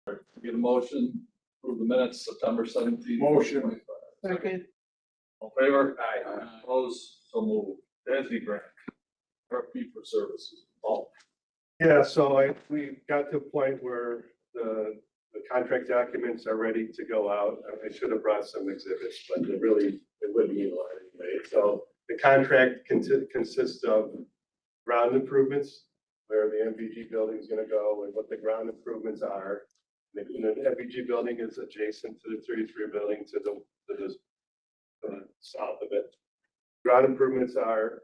Get a motion, approve the minutes, September 17th. Motion. Second. All in favor? Aye. Opposed? So moved. Danzy grant. RFP for services. Paul. Yeah, so we got to a point where the contract documents are ready to go out. I should have brought some exhibits, but it wouldn't mean a lot anyway. So the contract consists of ground improvements, where the MVG building is gonna go and what the ground improvements are. The MVG building is adjacent to the 33 building to the south of it. Ground improvements are,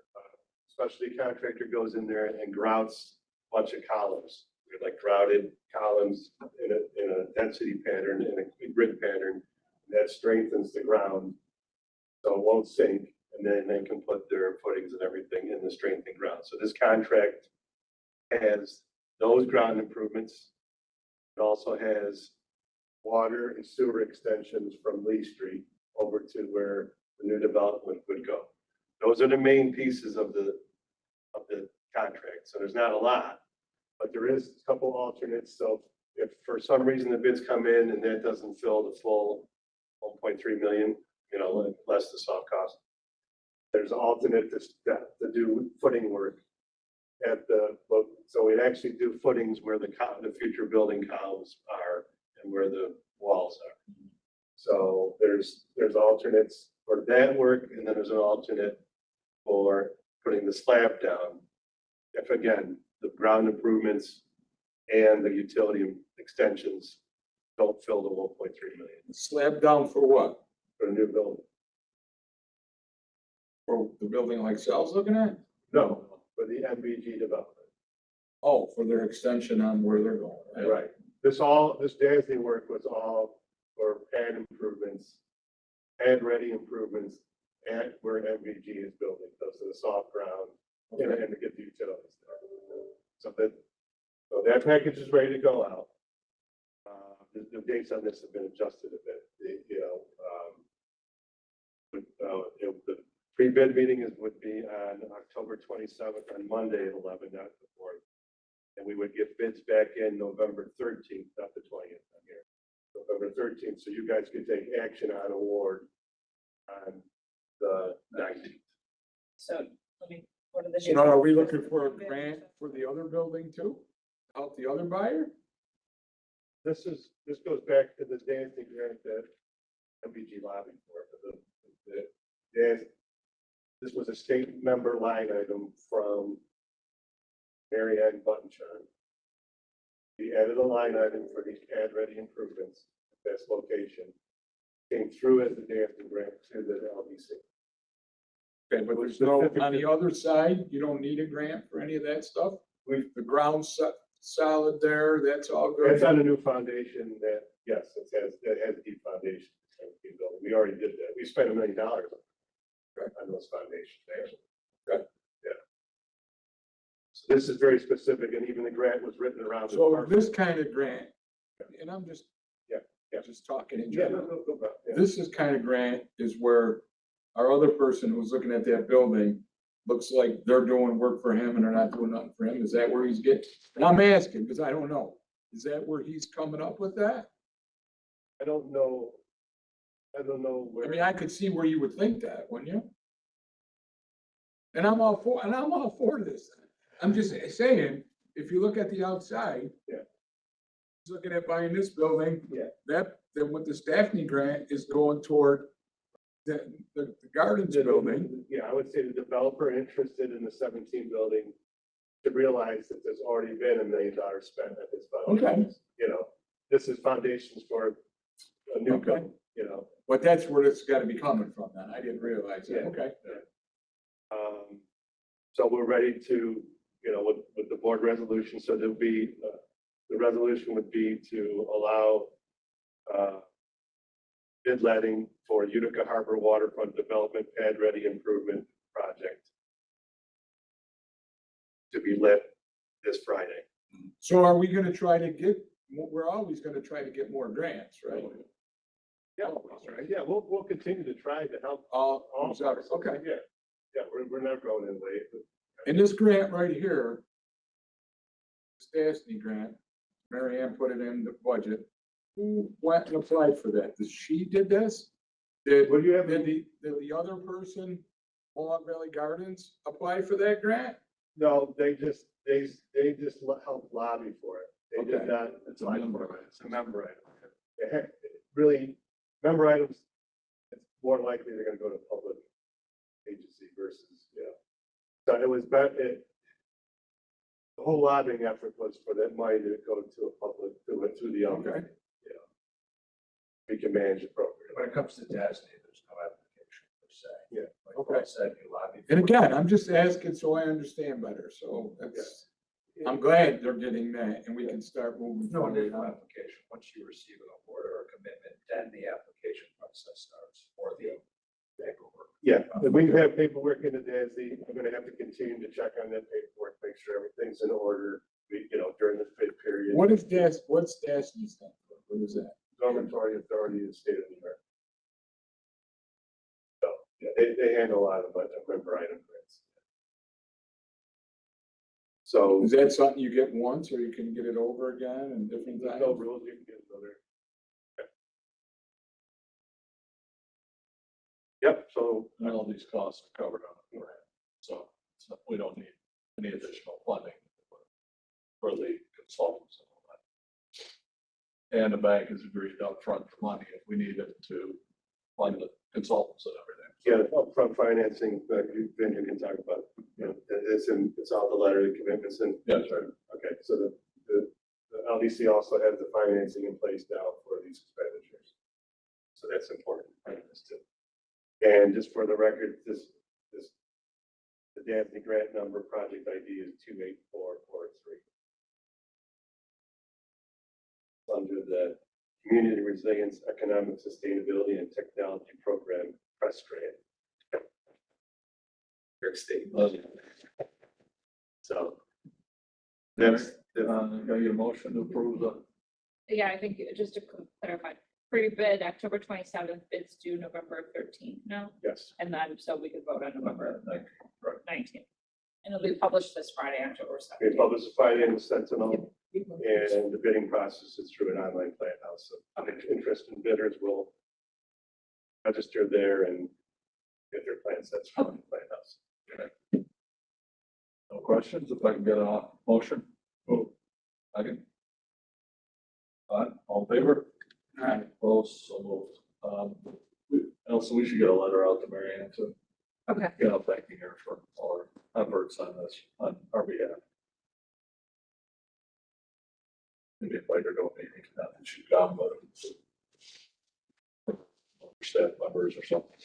specialty contractor goes in there and grouts a bunch of columns. They're like grouted columns in a density pattern, in a grid pattern that strengthens the ground so it won't sink, and then they can put their footings and everything in the strengthening ground. So this contract has those ground improvements. It also has water and sewer extensions from Lee Street over to where the new development would go. Those are the main pieces of the contract. So there's not a lot, but there is a couple alternates. So if for some reason the bids come in and that doesn't fill the full 1.3 million, less the soft cost, there's an alternate to do footing work at so we actually do footings where the future building columns are and where the walls are. So there's alternates for that work, and then there's an alternate for putting the slab down. If again, the ground improvements and the utility extensions don't fill the 1.3 million. Slab down for what? For a new building. For the building like Sal's looking at? No, for the MVG development. Oh, for their extension on where they're going. Right. This Danzy work was all for pad improvements, pad ready improvements at where MVG is building, those are the soft ground, and to get the utilities there. So that package is ready to go out. The dates on this have been adjusted a bit, the pre-bid meeting would be on October 27th, on Monday at 11, not the 4th. And we would get bids back in November 13th, not the 20th, I'm here. November 13th, so you guys could take action on award on the 19th. So, what are the? So now are we looking for a grant for the other building too? Help the other buyer? This goes back to the Dancy grant that MVG lobbied for this was a state member line item from Mary Ann Buttonshine. We added a line item for these pad ready improvements at this location. Came through as a Dancy grant to the LDC. Okay, but there's no, on the other side, you don't need a grant for any of that stuff? The ground's solid there, that's all good? It's on a new foundation that, yes, it has a deep foundation. We already did that. We spent $1 million on those foundations there. Okay. Yeah. So this is very specific, and even the grant was written around. So this kind of grant, and I'm just, yeah, just talking in yeah, general. yeah. This is kind of grant is where our other person who's looking at that building looks like they're doing work for him and they're not doing nothing for him. Is that where he's getting? And I'm asking because I don't know. Is that where he's coming up with that? I don't know where. I mean, I could see where you would think that, wouldn't you? And I'm all for this. I'm just saying, if you look at the outside, yeah, he's looking at buying this building. Yeah, then with the Staffney grant is going toward the Gardens building. Yeah, I would say the developer interested in the 17 building to realize that there's already been $1 million spent at this foundation. Okay. This is foundations for a new building, But that's where it's got to be coming from then. I didn't realize that. Yeah. Okay. Yeah. So we're ready to, with the board resolution, so there'll be, the resolution would be to allow bid letting for Utica Harbor Waterfront Development Pad Ready Improvement Project to be lit this Friday. So are we going to try to get, we're always going to try to get more grants, right? Yeah, right. Yeah, we'll continue to try to help All parts. okay. Yeah, we're not going in late. And this grant right here, Staffney grant, Mary Ann put it in the budget. Who went and applied for that? She did this? Did, Would you have did the other person, Mohawk Valley Gardens, apply for that grant? No, they just helped lobby for it. They did Okay. not. It's a member item. It's a member item. Really, member items, it's more likely they're gonna go to public agency versus, So it was the whole lobbying effort was for that money to go to a public, to the, Okay. we can manage it appropriately. When it comes to DASNY, there's no application per se. Yeah. Like Okay. Paul said, you lobby. And again, I'm just asking so I understand better, so that's, I'm glad they're getting that and we can start moving No forward. additional application. Once you receive an award or a commitment, then the application process starts or the paperwork. Yeah, and we have paperwork in the DASD. I'm gonna have to continue to check on that paperwork, make sure everything's in order, during the bid period. What's DASNY stand for? What is that? Dormitory Authority of the State of New York. So, yeah, they handle a lot of member item grants. So, Is that something you get once or you can get it over again and different there's times? no rules, you can get another. Yep, so, And all these costs are covered on the grant, so we don't need any additional funding for the consultants and all that. And the bank has agreed upfront for money if we need it to fund the consultants and everything. yeah, upfront financing, then you can talk about, it's all the letter of commitments and. Yes, right. Okay, so the LDC also has the financing in place now for these expenditures. So that's important. Too. And just for the record, the DASNY grant number project ID is 28443. Under the Community Resilience, Economic Sustainability and Technology Program press grant. New York State. So that's, Got your motion to approve the, Yeah, I think just to clarify, pre-bid October 27th, bids due November 13th, no? yes. And then, so we could vote on November 19th. And it'll be published this Friday, October We 17th. publish the Friday in the Sentinel, and the bidding process is through an online plant house. So interested bidders will register there and get their plan sets from the plant house. no questions, if I can get a motion? Move. Second. All in favor? Aye. Opposed, so moved. Also, we should get a letter out to Mary Ann too, Okay. thanking her for all her efforts on this, on our behalf. Maybe invite her to a meeting, not that she's gone, but staff members or something.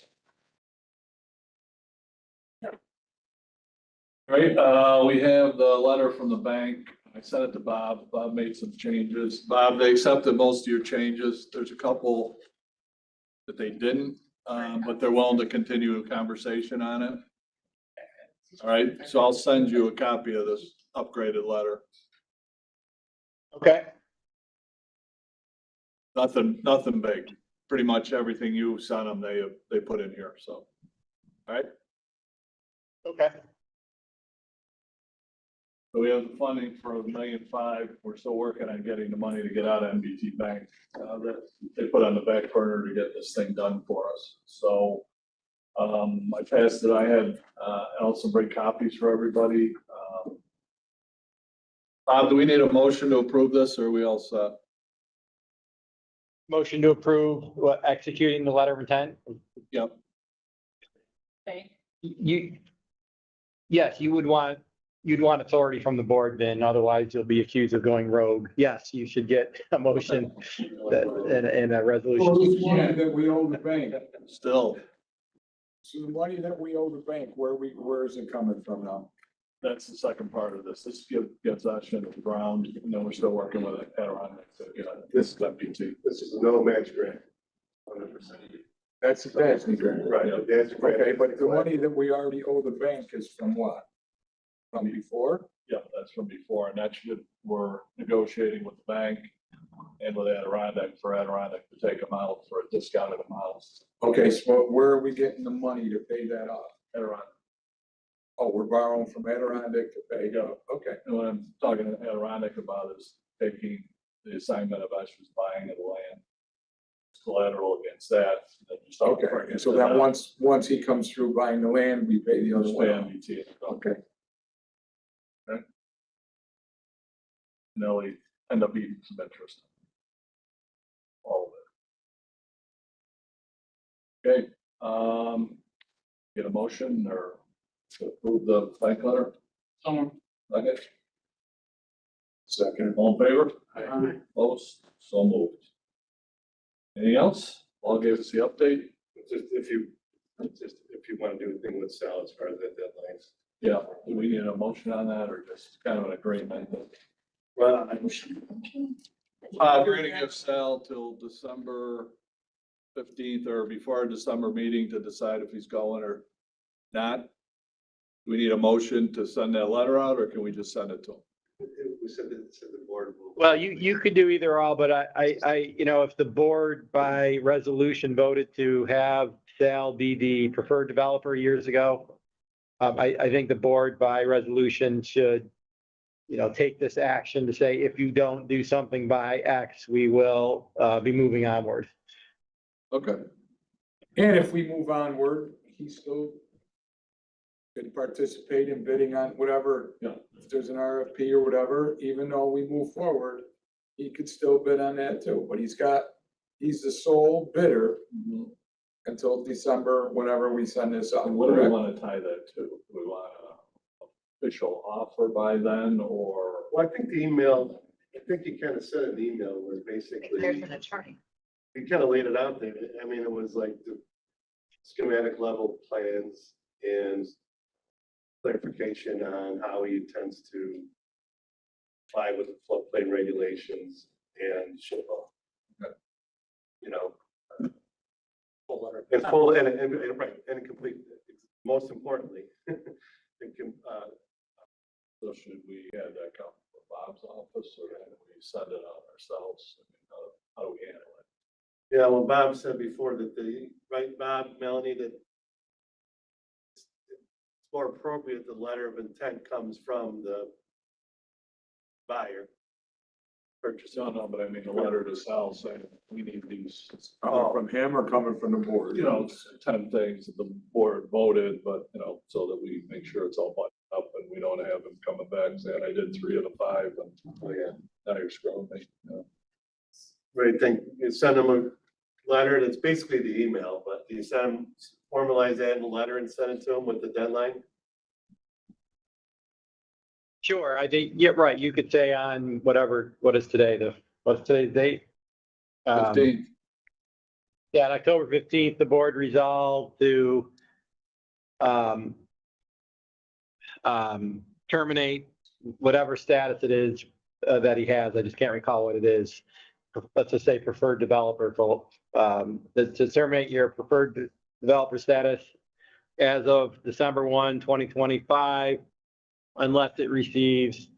Right, we have the letter from the bank. I sent it to Bob. Bob made some changes. Bob, they accepted most of your changes. There's a couple that they didn't, but they're willing to continue a conversation on it. All right, so I'll send you a copy of this upgraded letter. Okay, Nothing big. Pretty much everything you sent them, they put in here, so. All right, okay. so we have the funding for $1.5 million. We're still working on getting the money to get out of NBT Bank. That they put on the back burner to get this thing done for us. So I passed it. I had Allison bring copies for everybody. Bob, do we need a motion to approve this or are we all set? Motion to approve, executing the letter of intent? Yep. Okay. Yes, you'd want authority from the board then, otherwise you'll be accused of going rogue. Yes, you should get a motion and a Well, resolution. this money that we owe the bank, Still, so the money that we owe the bank, where is it coming from now? that's the second part of this. This gets us into the ground. And then we're still working with it Adirondack to get this MBT. This is no match grant. 100%. That's the DASNY grant. Right, that's a grant. Okay, but the money that we already owe the bank is from what? From before? Yeah, that's from before, and that's what we're negotiating with the bank and with Adirondack for Adirondack to take them out for a discounted amount. Okay, so where are we getting the money to pay that off? Adirondack, Oh, we're borrowing from Adirondack to pay. go. Okay, And what I'm talking to Adirondack about is taking the assignment of Escher's buying of the land. Collateral against that. And then just start Okay, working so into then that. once he comes through buying the land, we pay the other Just pay one. MBT. Okay. And they'll end up eating some interest. All of it. Okay, get a motion or to approve the bank letter? Someone. Okay, Second. all in favor? Aye. Opposed? So moved. Anything else? Paul gave us the update. Just if you want to do anything with Sal as far as the deadlines. Yeah, do we need a motion on that or just kind of an agreement? Well, We're gonna give Sal till December 15th or before our December meeting to decide if he's going or not. Do we need a motion to send that letter out or can we just send it to him? we said that the board will. Well, you could do either all, but if the board by resolution voted to have Sal be the preferred developer years ago, I think the board by resolution should, take this action to say, if you don't do something by X, we will be moving onward. Okay, And if we move onward, he still could participate in bidding on whatever. Yeah. If there's an RFP or whatever, even though we move forward, he could still bid on that too, but he's the sole bidder until December, whenever we send this out. and what do we want to tie that to? Do we want an official offer by then or? Well, I think the email, I think you kind of said in the email where basically. There's an attorney. We kind of laid it out there. I mean, it was like the schematic level plans and clarification on how he intends to comply with the floodplain regulations and ship off. Okay. Full letter. And full, and right, and complete, most importantly. it can, So should we have that come from Bob's office or can we send it out ourselves? I mean, how do we handle it? Yeah, well, Bob said before that right, Bob, Melanie, that it's more appropriate, the letter of intent comes from the buyer. Purchaser. No, but I mean, the letter to Sal saying we need these, Coming from him or coming from the board? 10 things that the board voted, but, so that we make sure it's all buttoned up and we don't have him coming back saying I did 3 of the 5 and Oh, yeah. now you're screwing me. Right, you send them a letter, that's basically the email, but do you send them, formalize that in a letter and send it to them with the deadline? Sure, I think, yeah, right, you could say on what is today, what's today's date? 15th. Yeah, on October 15th, the board resolved to terminate whatever status it is that he has. I just can't recall what it is. Let's just say preferred developer, to terminate your preferred developer status as of December 1, 2025, unless it receives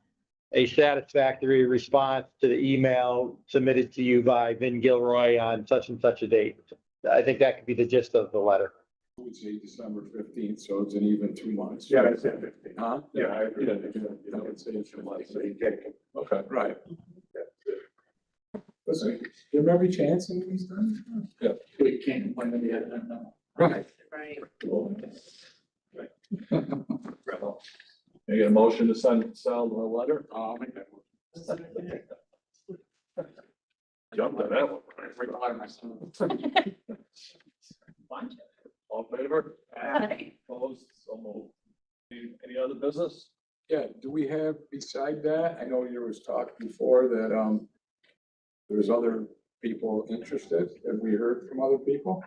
a satisfactory response to the email submitted to you by Vin Gilroy on such and such a date. I think that could be the gist of the letter. I would say December 15th, so it's an even 2 months. Yeah, I said 15. Huh? Yeah, I agree. I would say it's 2 months. So you can't. Okay. Right. Listen, give him every chance and he's done. We can't complain that he hasn't done that. Right. Right. Can I get a motion to send Sal the letter? I'll make that one. Jumped on that one. Right behind myself. All in favor? Aye. Opposed? So moved. Any other business? Yeah, do we have, beside that, I know there was talk before that, there's other people interested. Have we heard from other people?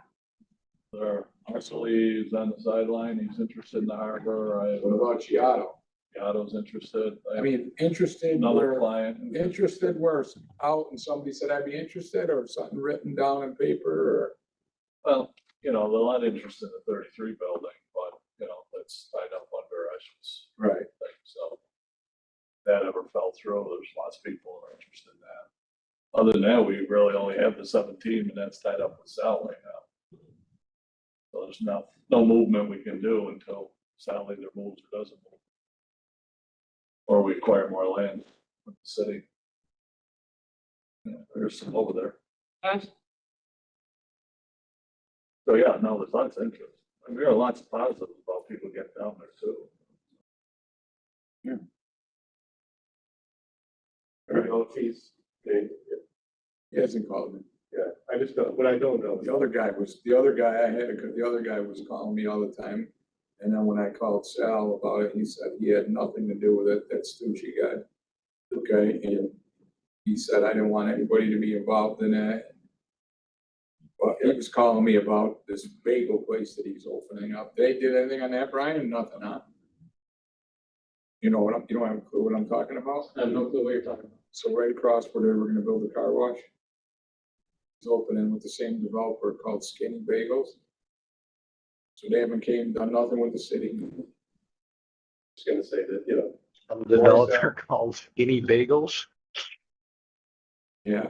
There, Arceley is on the sideline. He's interested in the harbor. What about Giotto? Otto's interested. I mean, interested Another where, client. interested where it's out and somebody said I'd be interested, or something written down in paper, Well, they're not interested in the 33 building, but, it's tied up under Escher's or? Right. thing. So that ever fell through, there's lots of people who are interested in that. Other than that, we really only have the 17 and that's tied up with Sal right now. So there's no movement we can do until Sal either moves or doesn't move. Or we acquire more land from the city. There's some over there. Uh, So yeah, no, there's lots of interest. I mean, there are lots of positives about people getting down there too. I don't know if he's, He hasn't called me. yeah, I just don't, what I don't know. The other guy was calling me all the time. And then when I called Sal about it, he said he had nothing to do with it, that Stucci guy. Okay, and he said, I didn't want anybody to be involved in that. But he was calling me about this bagel place that he's opening up. They did anything on that, Brian? Nothing, huh? You know what you don't have a clue what I'm talking about? I have no clue what you're talking about. So right across where they were gonna build a car wash. It's opening with the same developer called Skinny Bagels. So they haven't done nothing with the city. Just gonna say that, you know, Some developer called Skinny Bagels. Yeah,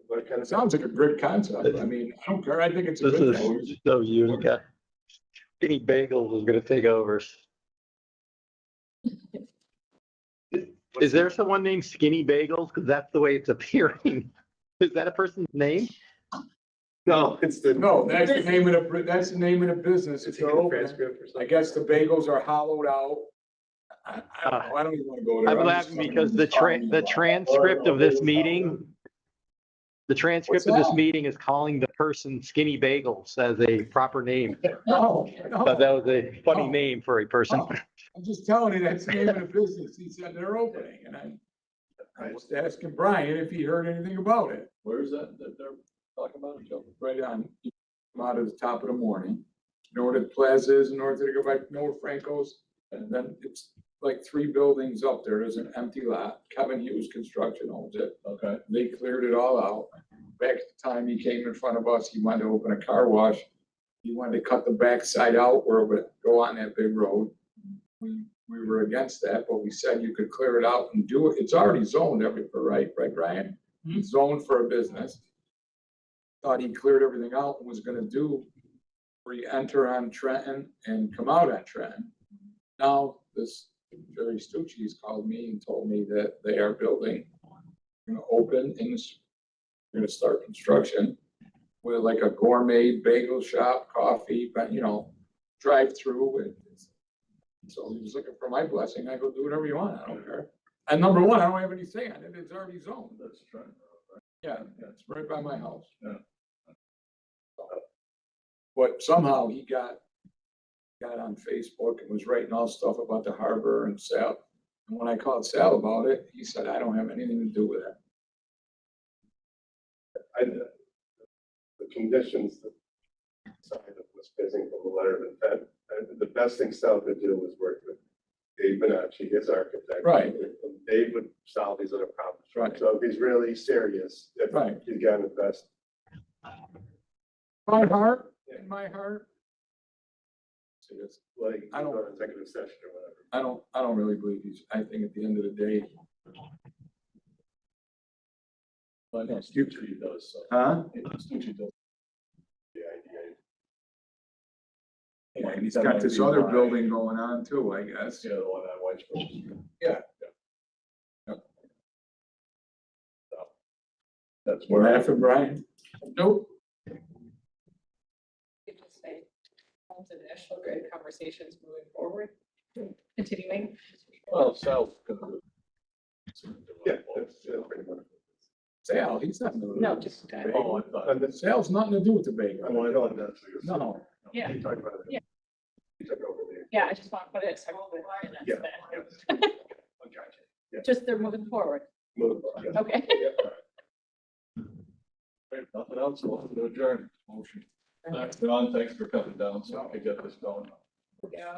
what kind it of. sounds like a great concept. I mean, I don't care. I think it's a This good is thing. so Utica. Skinny Bagels is gonna take over. Is there someone named Skinny Bagels? Because that's the way it's appearing. Is that a person's name? No, it's the. No, that's the name of the business. If It's they're a open. transcript or I something. guess the bagels are hollowed out. I don't know. I don't even want to go there. I'm just laughing telling because you the he's calling me about it. transcript of this meeting, the transcript of What's this that? meeting is calling the person Skinny Bagels as a proper name. No, But that no. was a funny No. name for a person. No. I'm just telling you, that's the name of the business. He said they're opening, and I was asking Brian if he heard anything about it. Where is that they're talking about? Joe? Right on, you come out at the top of the morning. You know where the plaza is in order to go back, you know where Franco's? And then it's like 3 buildings up there. There's an empty lot. Kevin Hughes Construction owns it. Okay. They cleared it all out. Back at the time he came in front of us, he wanted to open a car wash. He wanted to cut the backside out where it would go on that big road. We were against that, but we said you could clear it out and do it. It's already zoned everywhere, right, Brian? It's zoned for a business. Thought he cleared everything out and was gonna do where you enter on Trenton and come out on Trenton. Now, this Jerry Stucci's called me and told me that they are building, gonna open in this, they're gonna start construction with like a gourmet bagel shop, coffee, but drive through. So he was looking for my blessing. I go, do whatever you want. I don't care. And number one, I don't have any say on it. It's already zoned. That's true. Yeah, it's right by my house. Yeah. But somehow he got on Facebook and was writing all stuff about the harbor and Sal. And when I called Sal about it, he said, I don't have anything to do with it. The conditions, the side of was missing from the letter of intent. And the best thing Sal could do was work with Dave Bonacci, his architect. Right. And Dave would solve these other problems. Right. So if he's really serious, if Right. he's got to invest. In my heart. See, that's, Like, I don't- go to executive session or whatever. I don't really believe I think at the end of the day. Well, I know Stucci does, so. Huh? Stucci does. The idea. Yeah, and he's got this other building going on too, I guess. Yeah, the one on Whitesboro Street. Yeah. That's We're where. laughing, Brian. Nope. You just say, homes and national grid conversations moving forward, continuing. Well, Sal's gonna do. Yeah, that's pretty much. Sal, he's nothing to do with it. No, just, Oh, I thought. And this, Sal's nothing to do with the bagel. I want to go on that. No. yeah, You talked about it. Yeah. You took over the. yeah, I just want to put it several minutes. Yeah. then. Yeah. Just they're moving forward. Move on, yeah. Okay. Great, nothing else, we'll have to adjourn. Motion. Don, thanks for coming down, so I can get this going. Yeah.